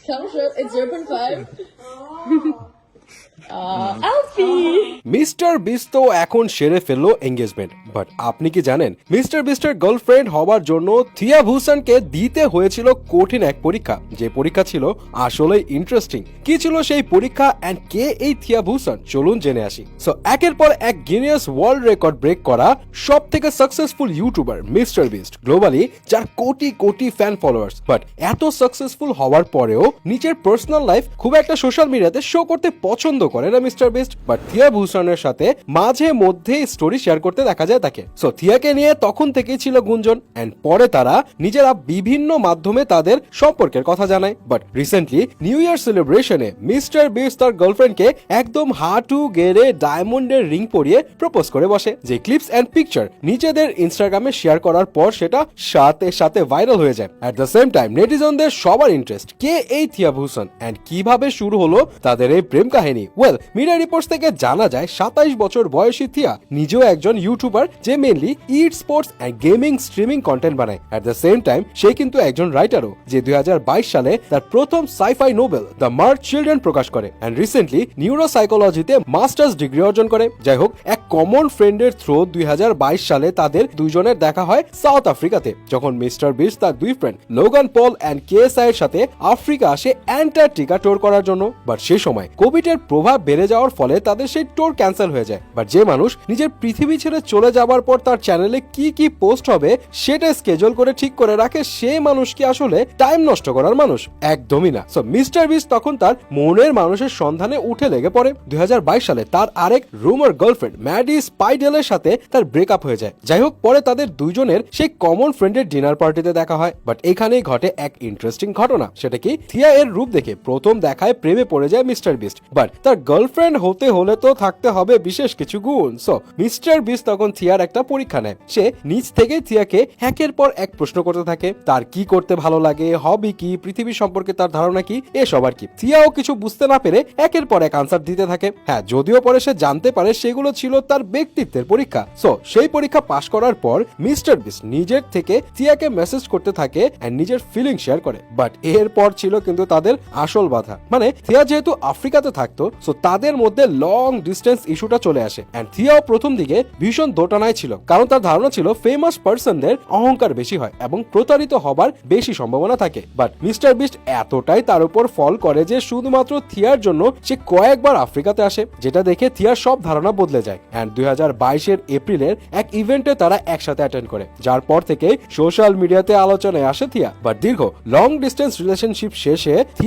Come show. It's 0.5. Alfie! Mister beast তো এখন সেরে ফেললো এঙ্গেজমেন্ট, বাট আপনি কি জানেন মিস্টার বিস্টের গার্লফ্রেন্ড হওয়ার জন্য থিয়া ভুসানকে দিতে হয়েছিল কঠিন এক পরীক্ষা, যে পরীক্ষা ছিল আসলে ইন্টারেস্টিং। কি ছিল সেই পরীক্ষা এন্ড কে এই থিয়া ভুসান, চলুন জেনে আসি। সো একের পর এক গিনিয়াস ওয়ার্ল্ড রেকর্ড ব্রেক করা সব থেকে successful YouTuber mister beast globally, যার crore crore fan followers, but এত সাকসেসফুল হওয়ার পরেও নিজের পার্সোনাল লাইফ খুব একটা সোশ্যাল মিডিয়াতে শো করতে পছন্দ করে না মিস্টার বিস্ট। বাট থিয়া ভুসানের সাথে মাঝে মধ্যে স্টোরি শেয়ার করতে দেখা যায় তাকে। সো থিয়াকে নিয়ে তখন থেকেই ছিল গুঞ্জন এন্ড পরে তারা নিজেরা বিভিন্ন মাধ্যমে তাদের সম্পর্কের কথা জানায়। বাট রিসেন্টলি নিউ ইয়ার সেলিব্রেশনে মিস্টার বিস্ট তার গার্লফ্রেন্ডকে একদম হাঁটু গেড়ে ডায়মন্ডের রিং পরিয়ে প্রপোজ করে বসে, যে ক্লিপস এন্ড পিকচার নিজেদের ইনস্টাগ্রামে শেয়ার করার পর সেটা সাথে সাথে ভাইরাল হয়ে যায়। এট দ্য সেম টাইম নেটিজনদের সবার ইন্টারেস্ট কে এই থিয়া ভুসান এন্ড কিভাবে শুরু হলো তাদের এই প্রেম কাহিনী। ওয়েল, মিডিয়া রিপোর্টস থেকে জানা যায় 27 বছর বয়সী থিয়া নিজেও একজন ইউটিউবার, যে mainly it sports and gaming streaming content বানায়। এট দ্য সেম টাইম সে কিন্তু একজন রাইটারও, যে 2022 সালে তার প্রথম sci-fi novel The Merge Children প্রকাশ করে এন্ড রিসেন্টলি নিউরো সাইকোলজিতে মাস্টার্স ডিগ্রি অর্জন করে। যাই হোক, এক কমন ফ্রেন্ডের থ্রু 2022 সালে তাদের দুইজনের দেখা হয় সাউথ আফ্রিকাতে, যখন মিস্টার বিস্ট তার দুই friend Logan Paul and KSI এর সাথে আফ্রিকা আসে অ্যান্টার্কটিকা ট্যুর করার জন্য। বাট সেই সময় কোভিড এর প্রভাব বেড়ে যাওয়ার ফলে তাদের সেই ট্যুর ক্যান্সেল হয়ে যায়। বাট যে মানুষ নিজের পৃথিবী ছেড়ে চলে যাবার পর তার চ্যানেলে কি কি পোস্ট হবে সেটা স্কেজুল করে ঠিক করে রাখে, সেই মানুষ কি আসলে টাইম নষ্ট করার মানুষ? একদমই না। সো মিস্টার বিস্ট তখন তার মনের মানুষের সন্ধানে উঠে লেগে পড়ে। 2022 সালে তার আরেক রুমার গার্লফ্রেন্ড ম্যাডি স্পাইডেলের সাথে তার ব্রেকআপ হয়ে যায়। যাই হোক, পরে তাদের দুইজনের সেই কমন ফ্রেন্ডের ডিনার পার্টিতে দেখা হয়। বাট এখানেই ঘটে এক ইন্টারেস্টিং ঘটনা, সেটা কি থিয়া এর রূপ দেখে প্রথম দেখায় প্রেমে পড়ে যায় মিস্টার বিস্ট। বাট তার গার্লফ্রেন্ড হতে হলে তো থাকতে হবে বিশেষ কিছু গুণ। সো মিস্টার বিস্ট তখন থিয়ার একটা পরীক্ষা নেয়। সে নিজ থেকে থিয়াকে একের পর এক প্রশ্ন করতে থাকে, তার কি করতে ভালো লাগে, হবি কি, পৃথিবী সম্পর্কে তার ধারণা কি, এসব আর কি। থিয়াও কিছু বুঝতে না পেরে একের পর এক আনসার দিতে থাকে। হ্যাঁ, যদিও পরে সে জানতে পারে সেগুলো ছিল তার ব্যক্তিত্বের পরীক্ষা। সো সেই পরীক্ষা পাশ করার পর মিস্টার বিস্ট নিজের থেকে থিয়াকে মেসেজ করতে থাকে এন্ড নিজের ফিলিং শেয়ার করে। বাট এরপর ছিল কিন্তু তাদের আসল বাধা, মানে থিয়া যেহেতু আফ্রিকাতে থাকতো, সো তাদের মধ্যে লং ডিস্টেন্স ইস্যুটা চলে আসে এন্ড থিয়াও প্রথম দিকে ভীষণ দোটানায় ছিল, কারণ তার ধারণা ছিল ফেমাস পার্সনদের অহংকার বেশি হয় এবং প্রতারিত হবার বেশি সম্ভাবনা থাকে। বাট মিস্টার বিস্ট এতটাই তার উপর ফল করে যে শুধুমাত্র থিয়ার জন্য সে কয়েকবার আফ্রিকাতে আসে, যেটা দেখে থিয়ার সব ধারণা বদলে যায় এন্ড 2022 এপ্রিলের এক ইভেন্টে তারা একসাথে অ্যাটেন্ড করে, যার পর থেকে সোশ্যাল মিডিয়াতে আলোচনায় আসে থিয়া। বাট দীর্ঘ লং ডিস্টেন্স রিলেশনশিপ শেষে